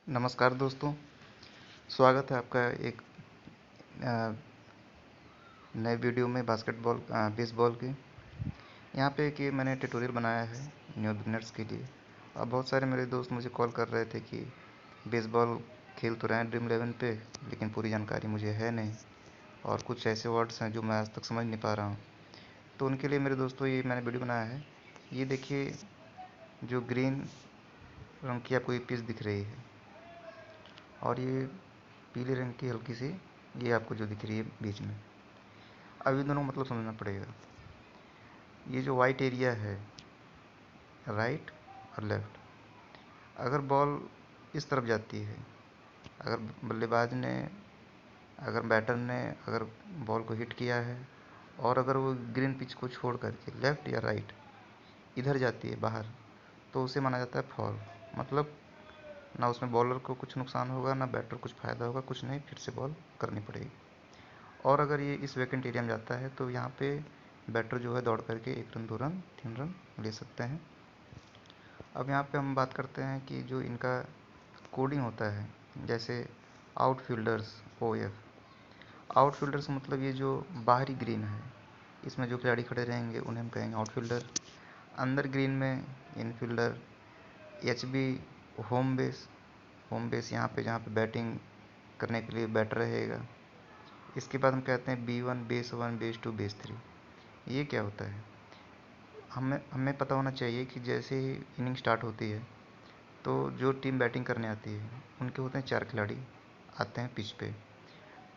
नमस्कार दोस्तों, स्वागत है आपका एक अ, नए वीडियो में बेसबॉल की। यहाँ पे कि मैंने ट्यूटोरियल बनाया है न्यू बिगनर्स के लिए। और बहुत सारे मेरे दोस्त मुझे कॉल कर रहे थे कि बेसबॉल खेल तो रहे हैं ड्रीम इलेवन पे, लेकिन पूरी जानकारी मुझे है नहीं और कुछ ऐसे वर्ड्स हैं जो मैं आज तक समझ नहीं पा रहा हूँ। तो उनके लिए मेरे दोस्तों ये मैंने वीडियो बनाया है। ये देखिए, जो ग्रीन रंग की आपको ये पिच दिख रही है और ये पीले रंग की हल्की सी ये आपको जो दिख रही है बीच में। अब इन दोनों का मतलब समझना पड़ेगा। ये जो वाइट एरिया है, राइट और लेफ्ट, अगर बॉल इस तरफ जाती है, अगर बल्लेबाज ने अगर बैटर ने अगर बॉल को हिट किया है और अगर वो ग्रीन पिच को छोड़ करके लेफ्ट या राइट इधर जाती है बाहर, तो उसे माना जाता है फॉल। मतलब ना उसमें बॉलर को कुछ नुकसान होगा, ना बैटर कुछ फ़ायदा होगा, कुछ नहीं, फिर से बॉल करनी पड़ेगी। और अगर ये इस वैकेंट एरिया में जाता है तो यहाँ पे बैटर जो है दौड़ करके 1 रन 2 रन 3 रन ले सकते हैं। अब यहाँ पे हम बात करते हैं कि जो इनका कोडिंग होता है, जैसे आउटफील्डर्स, OF। आउटफील्डर्स मतलब ये जो बाहरी ग्रीन है, इसमें जो खिलाड़ी खड़े रहेंगे उन्हें हम कहेंगे आउटफील्डर। अंदर ग्रीन में इनफील्डर। HB होम बेस यहाँ पे जहाँ पे बैटिंग करने के लिए बैटर रहेगा। इसके बाद हम कहते हैं B1 बेस 1 बेस 2 बेस 3। ये क्या होता है? हमें हमें पता होना चाहिए कि जैसे ही इनिंग स्टार्ट होती है तो जो टीम बैटिंग करने आती है उनके होते हैं 4 खिलाड़ी आते हैं पिच पे।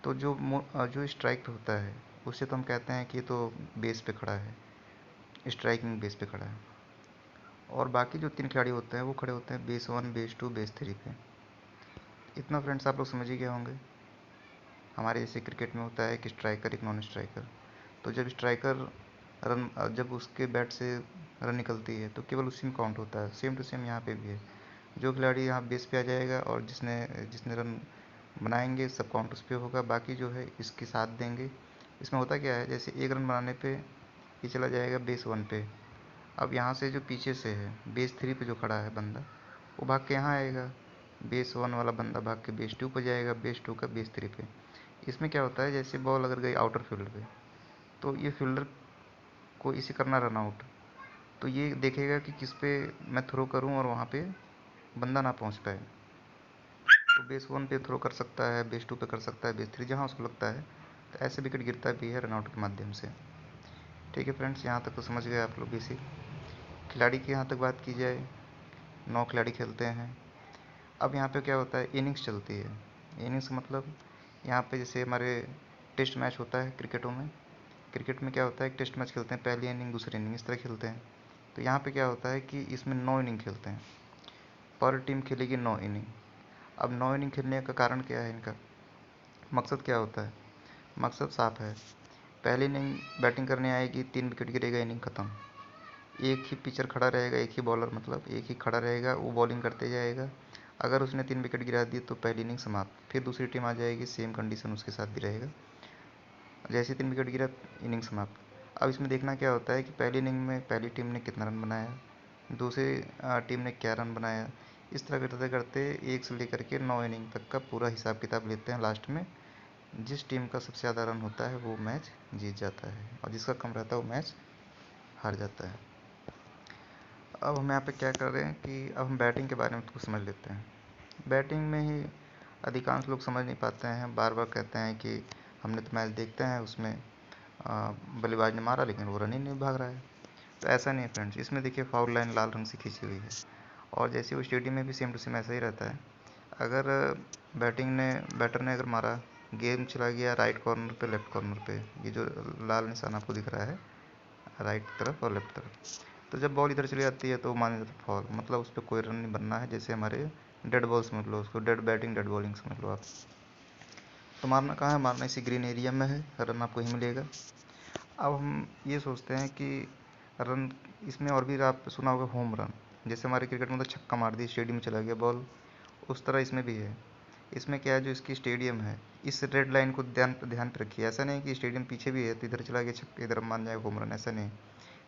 तो जो स्ट्राइक पे होता है उसे तो हम कहते हैं कि ये तो बेस पे खड़ा है, स्ट्राइकिंग बेस पे खड़ा है। और बाकी जो 3 खिलाड़ी होते हैं वो खड़े होते हैं बेस 1 बेस 2 बेस 3 पे। इतना फ्रेंड्स आप लोग समझ ही गए होंगे। हमारे जैसे क्रिकेट में होता है कि स्ट्राइकर एक नॉन स्ट्राइकर। तो जब उसके बैट से रन निकलती है तो केवल उसी में काउंट होता है। सेम टू सेम यहाँ पे भी है। जो खिलाड़ी यहाँ बेस पे आ जाएगा और जिसने जिसने रन बनाएंगे सब काउंट उस पर होगा, बाकी जो है इसके साथ देंगे। इसमें होता क्या है, जैसे 1 रन बनाने पे ये चला जाएगा बेस 1 पे। अब यहाँ से जो पीछे से है बेस 3 पे जो खड़ा है बंदा, वो भाग के यहाँ आएगा। बेस 1 वाला बंदा भाग के बेस 2 पे जाएगा, बेस 2 का बेस 3 पे। इसमें क्या होता है, जैसे बॉल अगर गई आउटर फील्ड पे तो ये फील्डर को इसे करना रन आउट। तो ये देखेगा कि किस पे मैं थ्रो करूं और वहाँ पे बंदा ना पहुँच पाए। तो बेस 1 पे थ्रो कर सकता है, बेस 2 पे कर सकता है, बेस 3 जहाँ उसको लगता है। तो ऐसे विकेट गिरता भी है रन आउट के माध्यम से। ठीक है फ्रेंड्स, यहाँ तक तो समझ गए आप लोग बेसिक। खिलाड़ी की यहाँ तक बात की जाए, 9 खिलाड़ी खेलते हैं। अब यहाँ पे क्या होता है, इनिंग्स चलती है। इनिंग्स मतलब यहाँ पे जैसे हमारे टेस्ट मैच होता है क्रिकेट में क्या होता है, एक टेस्ट मैच खेलते हैं, पहली इनिंग दूसरी इनिंग इस तरह खेलते हैं। तो यहाँ पे क्या होता है कि इसमें 9 इनिंग खेलते हैं। पर टीम खेलेगी 9 इनिंग। अब 9 इनिंग खेलने का कारण क्या है, इनका मकसद क्या होता है? मकसद साफ है। पहली इनिंग बैटिंग करने आएगी, 3 विकेट गिरेगा, इनिंग ख़त्म। एक ही पिचर खड़ा रहेगा, एक ही बॉलर मतलब एक ही खड़ा रहेगा, वो बॉलिंग करते जाएगा। अगर उसने 3 विकेट गिरा दिए तो पहली इनिंग समाप्त। फिर दूसरी टीम आ जाएगी, सेम कंडीशन उसके साथ भी रहेगा। जैसे 3 विकेट गिरा, इनिंग समाप्त। अब इसमें देखना क्या होता है कि पहली इनिंग में पहली टीम ने कितना रन बनाया, दूसरी टीम ने क्या रन बनाया। इस तरह करते करते 1 से लेकर के 9 इनिंग तक का पूरा हिसाब किताब लेते हैं। लास्ट में जिस टीम का सबसे ज़्यादा रन होता है वो मैच जीत जाता है और जिसका कम रहता है वो मैच हार जाता है। अब हम यहाँ पे क्या कर रहे हैं कि अब हम बैटिंग के बारे में कुछ समझ लेते हैं। बैटिंग में ही अधिकांश लोग समझ नहीं पाते हैं, बार बार कहते हैं कि हमने तो मैच देखते हैं उसमें बल्लेबाज ने मारा लेकिन वो रन ही नहीं भाग रहा है। तो ऐसा नहीं है फ्रेंड्स, इसमें देखिए फाउल लाइन लाल रंग से खींची हुई है। और जैसे वो स्टेडियम में भी सेम टू सेम ऐसा ही रहता है। अगर बैटर ने अगर मारा, गेम चला गया राइट कॉर्नर पे लेफ्ट कॉर्नर पे, ये जो लाल निशान आपको दिख रहा है राइट तरफ और लेफ्ट तरफ, तो जब बॉल इधर चली जाती है तो माना जाता है फॉल। मतलब उस पर कोई रन नहीं बनना है। जैसे हमारे डेड बॉल समझ लो उसको, डेड बैटिंग डेड बॉलिंग समझ लो आप। तो मारना कहाँ है, मारना इसी ग्रीन एरिया में है, रन आपको ही मिलेगा। अब हम ये सोचते हैं कि रन इसमें और भी आप सुना होगा होम रन। जैसे हमारे क्रिकेट में तो छक्का मार दी स्टेडियम में चला गया बॉल, उस तरह इसमें भी है। इसमें क्या है, जो इसकी स्टेडियम है इस रेड लाइन को ध्यान ध्यान पे रखिए। ऐसा नहीं कि स्टेडियम पीछे भी है तो इधर चला गया छक्का, इधर मान जाएगा होम रन, ऐसा नहीं।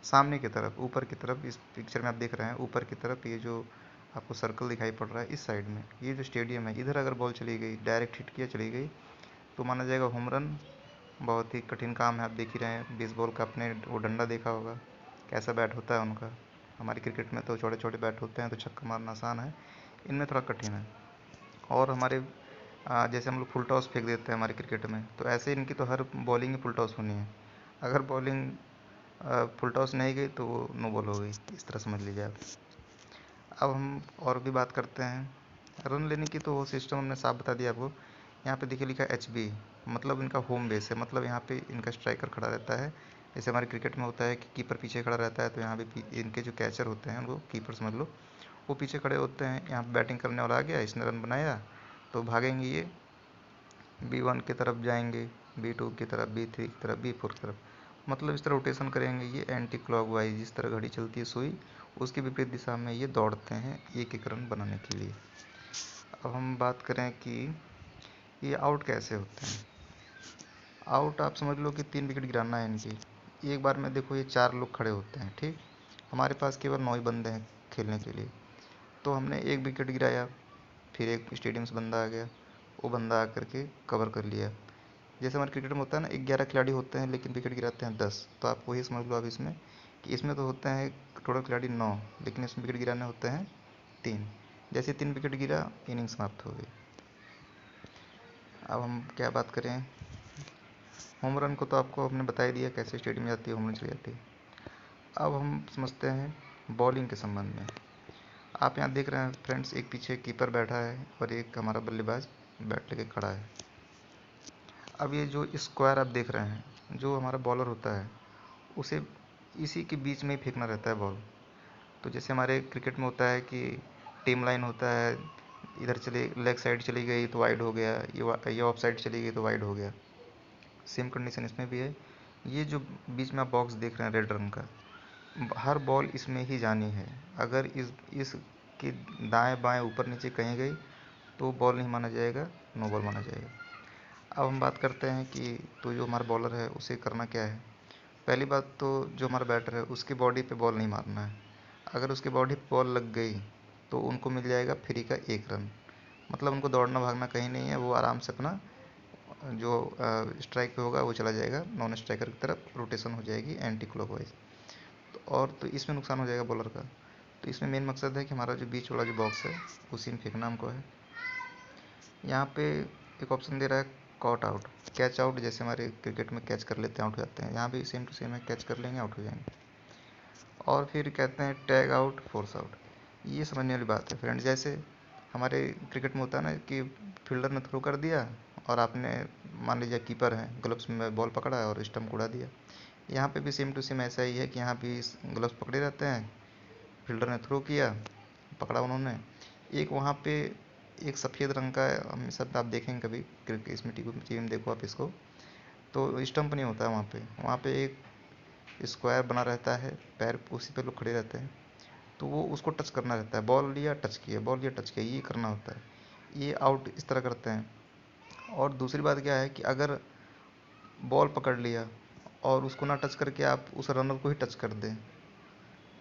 सामने की तरफ ऊपर की तरफ इस पिक्चर में आप देख रहे हैं, ऊपर की तरफ ये जो आपको सर्कल दिखाई पड़ रहा है इस साइड में, ये जो स्टेडियम है, इधर अगर बॉल चली गई, डायरेक्ट हिट किया चली गई, तो माना जाएगा होम रन। बहुत ही कठिन काम है, आप देख ही रहे हैं। बेसबॉल का आपने वो डंडा देखा होगा, कैसा बैट होता है उनका। हमारी क्रिकेट में तो छोटे छोटे बैट होते हैं, तो छक्का मारना आसान है, इनमें थोड़ा कठिन है। और हमारे जैसे हम लोग फुल टॉस फेंक देते हैं हमारे क्रिकेट में, तो ऐसे इनकी तो हर बॉलिंग ही फुल टॉस होनी है। अगर बॉलिंग फुल टॉस नहीं गई तो वो नो बॉल हो गई, इस तरह समझ लीजिए आप। अब हम और भी बात करते हैं रन लेने की, तो वो सिस्टम हमने साफ बता दिया आपको। यहाँ पे देखिए लिखा है HB, मतलब इनका होम बेस है, मतलब यहाँ पे इनका स्ट्राइकर खड़ा रहता है। जैसे हमारे क्रिकेट में होता है कि कीपर पीछे खड़ा रहता है, तो यहाँ पे इनके जो कैचर होते हैं उनको कीपर समझ लो, वो पीछे खड़े होते हैं। यहाँ पे बैटिंग करने वाला आ गया, इसने रन बनाया, तो भागेंगे ये B1 की तरफ जाएंगे, B2 की तरफ, B3 की तरफ, B4 की तरफ, मतलब इस तरह रोटेशन करेंगे ये एंटी क्लॉकवाइज। जिस तरह घड़ी चलती है सुई, उसके विपरीत दिशा में ये दौड़ते हैं एक एक रन बनाने के लिए। अब हम बात करें कि ये आउट कैसे होते हैं। आउट आप समझ लो कि 3 विकेट गिराना है इनकी। एक बार में देखो ये 4 लोग खड़े होते हैं, ठीक। हमारे पास केवल 9 ही बंदे हैं खेलने के लिए, तो हमने 1 विकेट गिराया, फिर एक स्टेडियम से बंदा आ गया, वो बंदा आकर के कवर कर लिया। जैसे हमारे क्रिकेट में होता है ना, 11 खिलाड़ी होते हैं लेकिन विकेट गिराते हैं 10, तो आप वही समझ लो अब इसमें कि इसमें तो होते हैं टोटल खिलाड़ी 9, लेकिन इसमें विकेट गिराने होते हैं 3। जैसे 3 विकेट गिरा, इनिंग समाप्त हो गई। अब हम क्या बात करें, होम रन को तो आपको हमने बता ही दिया कैसे स्टेडियम में जाती है, होम रन चली जाती है। अब हम समझते हैं बॉलिंग के संबंध में। आप यहाँ देख रहे हैं फ्रेंड्स, एक पीछे कीपर बैठा है और एक हमारा बल्लेबाज बैट लेके खड़ा है। अब ये जो स्क्वायर आप देख रहे हैं, जो हमारा बॉलर होता है उसे इसी के बीच में ही फेंकना रहता है बॉल। तो जैसे हमारे क्रिकेट में होता है कि टीम लाइन होता है, इधर चले लेग साइड चली गई तो वाइड हो गया, ये ऑफ साइड चली गई तो वाइड हो गया। सेम कंडीशन इसमें भी है। ये जो बीच में आप बॉक्स देख रहे हैं रेड रंग का, हर बॉल इसमें ही जानी है। अगर इस के दाएं बाएं ऊपर नीचे कहीं गई तो बॉल नहीं माना जाएगा, नो बॉल माना जाएगा। अब हम बात करते हैं कि तो जो हमारा बॉलर है उसे करना क्या है। पहली बात तो जो हमारा बैटर है उसकी बॉडी पे बॉल नहीं मारना है। अगर उसकी बॉडी पे बॉल लग गई तो उनको मिल जाएगा फ्री का 1 रन। मतलब उनको दौड़ना भागना कहीं नहीं है, वो आराम से अपना जो स्ट्राइक पे होगा वो चला जाएगा नॉन स्ट्राइकर की तरफ, रोटेशन हो जाएगी एंटी क्लॉकवाइज। तो और तो इसमें नुकसान हो जाएगा बॉलर का। तो इसमें मेन मकसद है कि हमारा जो बीच वाला जो बॉक्स है उसी में फेंकना हमको है। यहाँ पे एक ऑप्शन दे रहा है कॉट आउट, कैच आउट। जैसे हमारे क्रिकेट में कैच कर लेते हैं आउट हो जाते हैं, यहाँ भी सेम टू सेम है, कैच कर लेंगे आउट हो जाएंगे। और फिर कहते हैं टैग आउट, फोर्स आउट। ये समझने वाली बात है फ्रेंड्स। जैसे हमारे क्रिकेट में होता है ना कि फील्डर ने थ्रो कर दिया और आपने मान लीजिए कीपर है, ग्लव्स में बॉल पकड़ा है और स्टम्प उड़ा दिया। यहाँ पे भी सेम टू सेम ऐसा ही है कि यहाँ भी ग्लव्स पकड़े रहते हैं, फील्डर ने थ्रो किया, पकड़ा उन्होंने। एक वहाँ पे एक सफ़ेद रंग का हमेशा आप देखेंगे कभी क्रिकेट इसमें टीवी में देखो आप इसको, तो स्टंप नहीं होता है वहाँ पे एक स्क्वायर बना रहता है, पैर उसी पे लोग खड़े रहते हैं, तो वो उसको टच करना रहता है। बॉल लिया टच किया, बॉल लिया टच किया, ये करना होता है। ये आउट इस तरह करते हैं। और दूसरी बात क्या है कि अगर बॉल पकड़ लिया और उसको ना टच करके आप उस रनर को ही टच कर दें,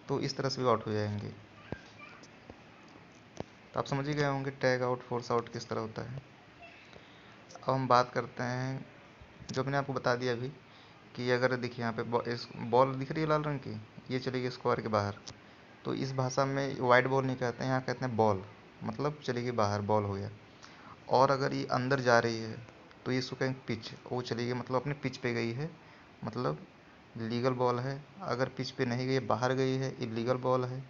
तो इस तरह से भी आउट हो जाएंगे। तो आप समझ ही गए होंगे टैग आउट, फोर्स आउट किस तरह होता है। अब हम बात करते हैं जो मैंने आपको बता दिया अभी, कि अगर देखिए यहाँ पे इस बॉल दिख रही है लाल रंग की, ये चली गई स्क्वायर के बाहर, तो इस भाषा में वाइड बॉल नहीं कहते हैं, यहाँ कहते हैं बॉल, मतलब चली गई बाहर, बॉल हो गया। और अगर ये अंदर जा रही है तो ये इसको कहेंगे पिच, वो चली गई मतलब अपने पिच पे गई है, मतलब लीगल बॉल है। अगर पिच पे नहीं गई, बाहर गई है, इलीगल बॉल है।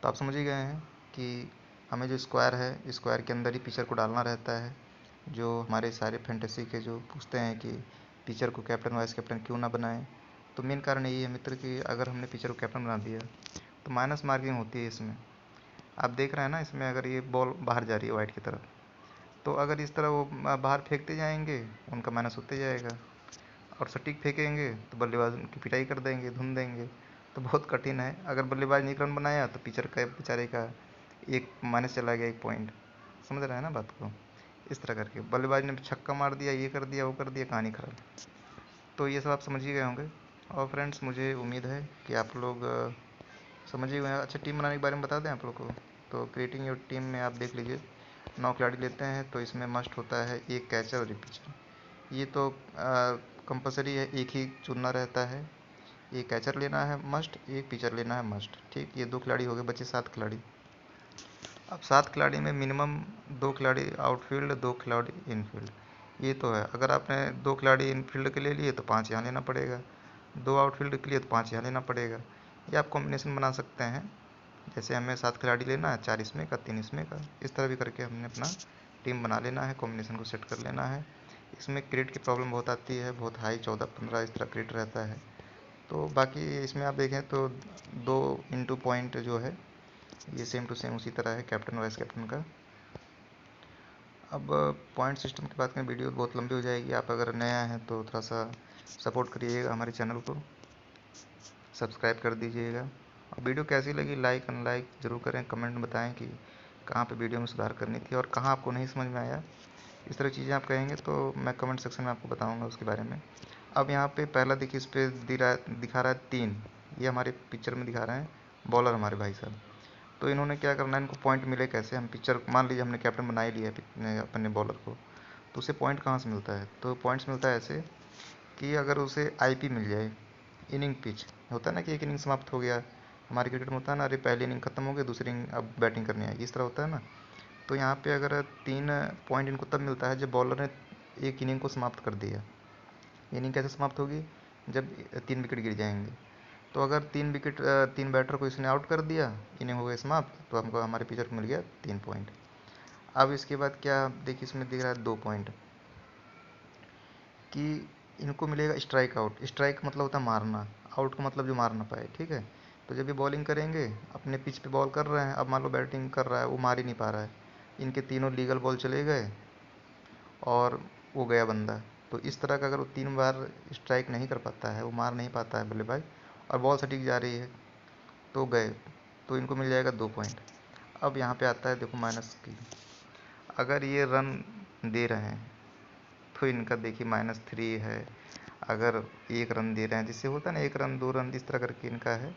तो आप समझ ही गए हैं कि हमें जो स्क्वायर है, स्क्वायर के अंदर ही पिचर को डालना रहता है। जो हमारे सारे फैंटेसी के जो पूछते हैं कि पिचर को कैप्टन वाइस कैप्टन क्यों ना बनाएं, तो मेन कारण यही है मित्र कि अगर हमने पिचर को कैप्टन बना दिया तो माइनस मार्किंग होती है इसमें। आप देख रहे हैं ना, इसमें अगर ये बॉल बाहर जा रही है वाइट की तरफ, तो अगर इस तरह वो बाहर फेंकते जाएंगे, उनका माइनस होते जाएगा। और सटीक फेंकेंगे तो बल्लेबाज उनकी पिटाई कर देंगे, धुन देंगे। तो बहुत कठिन है। अगर बल्लेबाज ने 1 रन बनाया तो पिचर का बेचारे का एक माइनस चला गया, 1 पॉइंट। समझ रहे हैं ना बात को। इस तरह करके बल्लेबाज ने छक्का मार दिया, ये कर दिया, वो कर दिया, कहानी खराब। तो ये सब आप समझ ही गए होंगे। और फ्रेंड्स मुझे उम्मीद है कि आप लोग समझिए हुए हैं। अच्छा, टीम बनाने के बारे में बता दें आप लोग को। तो क्रिएटिंग योर टीम में आप देख लीजिए, 9 खिलाड़ी लेते हैं तो इसमें मस्ट होता है एक कैचर और एक पिचर। ये तो कंपलसरी है, एक ही चुनना रहता है। एक कैचर लेना है मस्ट, एक पिचर लेना है मस्ट। ठीक, ये 2 खिलाड़ी हो गए, बचे 7 खिलाड़ी। अब 7 खिलाड़ी में मिनिमम 2 खिलाड़ी आउटफील्ड, 2 खिलाड़ी इनफील्ड। ये तो है, अगर आपने 2 खिलाड़ी इनफील्ड के ले लिए तो 5 यहाँ लेना पड़ेगा, 2 आउटफील्ड के लिए तो 5 यहाँ लेना पड़ेगा। ये आप कॉम्बिनेशन बना सकते हैं। जैसे हमें 7 खिलाड़ी लेना है, 4 इसमें का 3 इसमें का, इस तरह भी करके हमने अपना टीम बना लेना है, कॉम्बिनेशन को सेट कर लेना है। इसमें क्रिएट की प्रॉब्लम बहुत आती है, बहुत हाई 14-15 इस तरह क्रिएट रहता है। तो बाकी इसमें आप देखें तो 2 इंटू पॉइंट जो है ये सेम टू सेम उसी तरह है कैप्टन वाइस कैप्टन का। अब पॉइंट सिस्टम की बात करें, वीडियो बहुत लंबी हो जाएगी। आप अगर नया हैं तो थोड़ा सा सपोर्ट करिएगा हमारे चैनल को, सब्सक्राइब कर दीजिएगा। और वीडियो कैसी लगी लाइक अनलाइक ज़रूर करें, कमेंट में बताएं कि कहाँ पे वीडियो में सुधार करनी थी और कहाँ आपको नहीं समझ में आया। इस तरह चीज़ें आप कहेंगे तो मैं कमेंट सेक्शन में आपको बताऊँगा उसके बारे में। अब यहाँ पे पहला देखिए, इस पर दिखा रहा है 3, ये हमारे पिक्चर में दिखा रहे हैं बॉलर हमारे भाई साहब। तो इन्होंने क्या करना है, इनको पॉइंट मिले कैसे। हम पिक्चर मान लीजिए हमने कैप्टन बना ही लिया है अपने बॉलर को, तो उसे पॉइंट कहाँ से मिलता है। तो पॉइंट्स मिलता है ऐसे कि अगर उसे आईपी मिल जाए, इनिंग पिच होता है ना कि एक इनिंग समाप्त हो गया, हमारे क्रिकेट में होता है ना, अरे पहली इनिंग खत्म हो गई, दूसरी इनिंग अब बैटिंग करनी आएगी, इस तरह होता है ना। तो यहाँ पे अगर 3 पॉइंट इनको तब मिलता है जब बॉलर ने एक इनिंग को समाप्त कर दिया। इनिंग कैसे समाप्त होगी, जब 3 विकेट गिर जाएंगे। तो अगर 3 बैटर को इसने आउट कर दिया, इनिंग हो गई समाप्त, तो हमको हमारे पिचर को मिल गया 3 पॉइंट। अब इसके बाद क्या देखिए, इसमें दिख रहा है 2 पॉइंट कि इनको मिलेगा स्ट्राइक आउट। स्ट्राइक मतलब होता है मारना, आउट का मतलब जो मार ना पाए। ठीक है, तो जब ये बॉलिंग करेंगे, अपने पिच पे बॉल कर रहे हैं, अब मान लो बैटिंग कर रहा है, वो मार ही नहीं पा रहा है, इनके तीनों लीगल बॉल चले गए और वो गया बंदा। तो इस तरह का अगर वो 3 बार स्ट्राइक नहीं कर पाता है, वो मार नहीं पाता है बल्लेबाज, और बॉल सटीक जा रही है, तो गए, तो इनको मिल जाएगा 2 पॉइंट। अब यहाँ पे आता है देखो माइनस की, अगर ये रन दे रहे हैं तो इनका देखिए -3 है। अगर 1 रन दे रहे हैं, जिससे होता है ना 1 रन 2 रन, इस तरह करके इनका है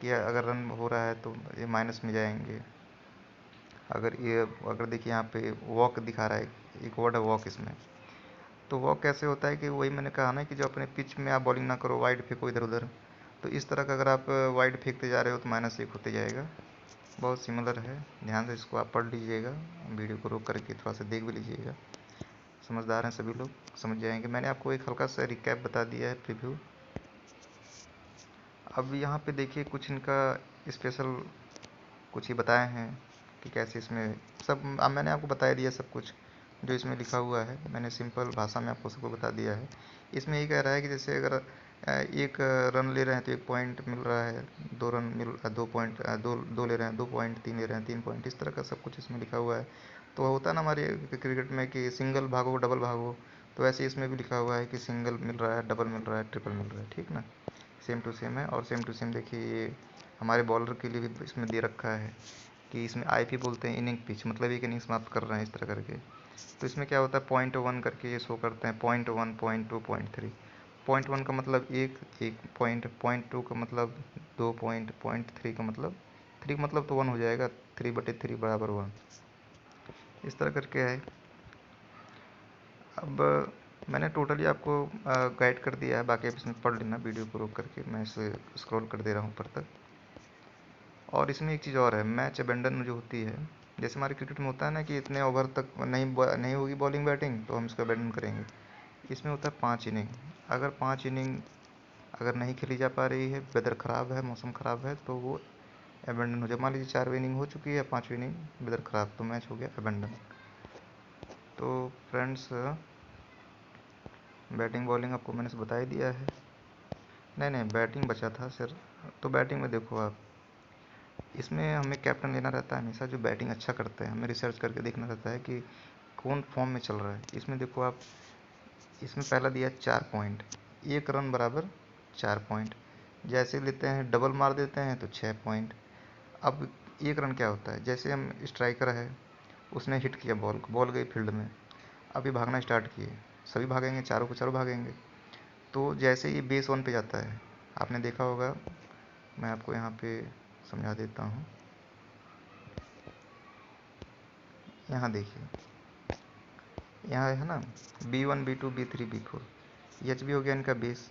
कि अगर रन हो रहा है तो ये माइनस में जाएंगे। अगर देखिए यहाँ पे वॉक दिखा रहा है, एक वर्ड है वॉक इसमें। तो वॉक कैसे होता है कि वही मैंने कहा ना कि जो अपने पिच में आप बॉलिंग ना करो, वाइड फेंको इधर उधर, तो इस तरह का अगर आप वाइड फेंकते जा रहे हो तो -1 होते जाएगा। बहुत सिमिलर है, ध्यान से इसको आप पढ़ लीजिएगा, वीडियो को रोक करके थोड़ा सा देख भी लीजिएगा। समझदार हैं सभी लोग, समझ जाएंगे। मैंने आपको एक हल्का सा रिकैप बता दिया है, प्रीव्यू। अब यहाँ पे देखिए कुछ इनका स्पेशल कुछ ही बताए हैं कि कैसे इसमें सब, अब मैंने आपको बता दिया सब कुछ जो इसमें लिखा हुआ है, मैंने सिंपल भाषा में आपको सबको बता दिया है। इसमें ये कह रहा है कि जैसे अगर 1 रन ले रहे हैं तो 1 पॉइंट मिल रहा है, 2 रन मिल 2 पॉइंट, दो ले रहे हैं 2 पॉइंट, 3 ले रहे हैं 3 पॉइंट, इस तरह का सब कुछ इसमें लिखा हुआ है। तो होता है ना हमारे क्रिकेट में कि सिंगल भागो डबल भागो, तो ऐसे इसमें भी लिखा हुआ है कि सिंगल मिल रहा है, डबल मिल रहा है, ट्रिपल मिल रहा है। ठीक ना, सेम टू सेम है। और सेम टू सेम देखिए ये हमारे बॉलर के लिए भी इसमें दे रखा है कि इसमें आईपी बोलते हैं इनिंग पिच, मतलब एक इनिंग समाप्त कर रहे हैं इस तरह करके। तो इसमें क्या होता है, .1 करके ये शो करते हैं, .1, .2, .3। .1 का मतलब एक पॉइंट, .2 का मतलब 2 पॉइंट, .3 का मतलब 3 का मतलब तो 1 हो जाएगा, 3/3 बराबर 1, इस तरह करके है। अब मैंने टोटली आपको गाइड कर दिया है, बाकी आप इसमें पढ़ लेना वीडियो को रोक करके, मैं इसे स्क्रॉल कर दे रहा हूँ ऊपर तक। और इसमें एक चीज़ और है, मैच अबेंडन जो होती है, जैसे हमारे क्रिकेट में होता है ना कि इतने ओवर तक नहीं होगी बॉलिंग बैटिंग तो हम इसको अबेंडन करेंगे। इसमें होता है 5 इनिंग। अगर 5 इनिंग अगर नहीं खेली जा पा रही है, वेदर ख़राब है, मौसम ख़राब है, तो वो अबेंडन हो जाए। मान लीजिए 4 इनिंग हो चुकी है, 5वीं इनिंग वेदर ख़राब, तो मैच हो गया अबेंडन। तो फ्रेंड्स, बैटिंग बॉलिंग आपको मैंने बता ही दिया है। नहीं बैटिंग बचा था सर। तो बैटिंग में देखो आप, इसमें हमें कैप्टन लेना रहता है हमेशा जो बैटिंग अच्छा करते हैं, हमें रिसर्च करके देखना रहता है कि कौन फॉर्म में चल रहा है। इसमें देखो आप, इसमें पहला दिया 4 पॉइंट, 1 रन बराबर 4 पॉइंट। जैसे लेते हैं डबल मार देते हैं तो 6 पॉइंट। अब 1 रन क्या होता है, जैसे हम स्ट्राइकर है, उसने हिट किया बॉल को, बॉल गई फील्ड में, अभी भागना स्टार्ट किए, सभी भागेंगे, चारों को चारों भागेंगे। तो जैसे ये बेस 1 पे जाता है, आपने देखा होगा, मैं आपको यहाँ पे समझा देता हूँ। यहाँ देखिए, यहाँ है ना B1 B2 B3 B4, H B हो गया इनका बेस।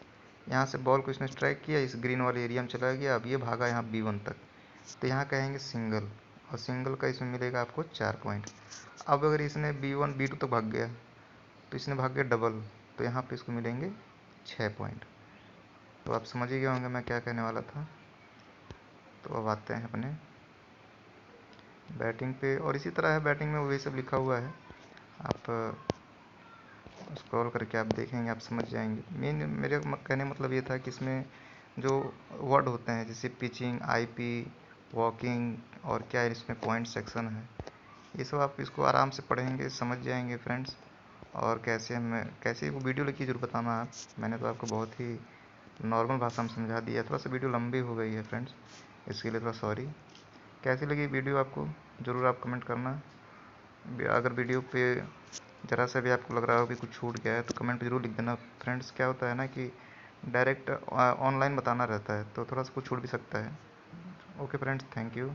यहाँ से बॉल को इसने स्ट्राइक किया, इस ग्रीन वाले एरिया में चला गया, अब ये भागा यहाँ B1 तक, तो यहाँ कहेंगे सिंगल, और सिंगल का इसमें मिलेगा आपको 4 पॉइंट। अब अगर इसने B1 B2 तक भाग गया तो इसने भाग गया डबल, तो यहाँ पे इसको मिलेंगे 6 पॉइंट। तो आप समझ ही गए होंगे मैं क्या कहने वाला था। तो अब आते हैं अपने बैटिंग पे, और इसी तरह है बैटिंग में वही सब लिखा हुआ है, आप स्क्रॉल करके आप देखेंगे, आप समझ जाएंगे। मेन मेरे कहने मतलब ये था कि इसमें जो वर्ड होते हैं जैसे पिचिंग, आईपी, वॉकिंग, और क्या है इसमें पॉइंट सेक्शन है, ये सब आप इसको आराम से पढ़ेंगे, समझ जाएंगे फ्रेंड्स। और कैसे वो वीडियो लिखी जरूर बताना आप, मैंने तो आपको बहुत ही नॉर्मल भाषा में समझा दिया, थोड़ा सा वीडियो लंबी हो गई है फ्रेंड्स, इसके लिए थोड़ा सॉरी। कैसी लगी वीडियो आपको ज़रूर आप कमेंट करना। अगर वीडियो पे ज़रा सा भी आपको लग रहा हो कि कुछ छूट गया है तो कमेंट ज़रूर लिख देना फ्रेंड्स। क्या होता है ना कि डायरेक्ट ऑनलाइन बताना रहता है तो थोड़ा सा कुछ छूट भी सकता है। Okay friends, thank you.